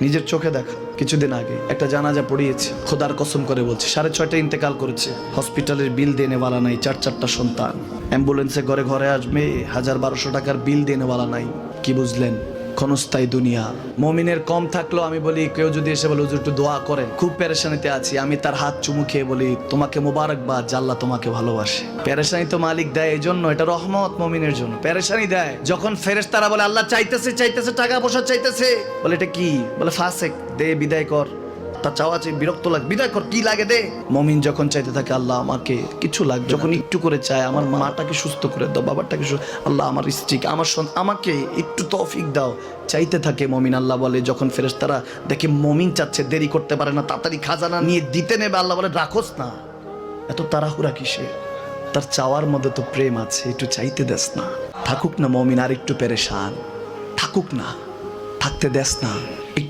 নিজের চোখে দেখা। কিছুদিন আগে একটা জানাজা পড়িয়েছে, খোদার কসম করে বলছে 6:30 ইন্তেকাল করেছে। হসপিটালের বিল দেনেওয়ালা নাই, 4 সন্তান। অ্যাম্বুলেন্সে ঘরে ঘরে আসবে, 1000-1200 টাকার বিল দেনেওয়ালা নাই। কি বুঝলেন? ক্ষণস্থায়ী দুনিয়া। মুমিনের কম থাকলেও আমি বলি, কেউ যদি এসে বলে হুজুর একটু দোয়া করেন, খুব পেরেশানিতে আছি, আমি তার হাত চুমু খেয়ে বলি তোমাকে মোবারকবাদ, আল্লাহ তোমাকে ভালোবাসে। পেরেশানি তো মালিক দেয়, এই জন্য এটা রহমত মুমিনের জন্য। পেরেশানি দেয় যখন ফেরেশতারা বলে আল্লাহ চাইতেছে টাকা পয়সা চাইতেছে, বলে এটা কি? বলে ফাসেক, দে বিদায় কর। তার চাওয়া চাই, বিরক্ত লাগে, বিদায় কর, কি লাগে দে। মুমিন যখন চাইতে থাকে আল্লাহ আমাকে কিছু লাগবে, যখন একটু করে চায় আমার মাটাকে সুস্থ করে দাও, বাবাটাকে আল্লাহ আমার স্ত্রীকে, আমার আমাকে একটু তৌফিক দাও, চাইতে থাকে মুমিন। আল্লাহ বলে যখন ফেরেশতারা দেখে মুমিন চাচ্ছে, দেরি করতে পারে না, তাড়াতাড়ি খাজানা নিয়ে দিতে নেবে, আল্লাহ বলে রাখোস না, এত তাড়াহুড়া কিসে? তার চাওয়ার মধ্যে তো প্রেম আছে, একটু চাইতে দেস না। থাকুক না মুমিন আর একটু পেরেশান, থাকুক না, থাকতে দেস না।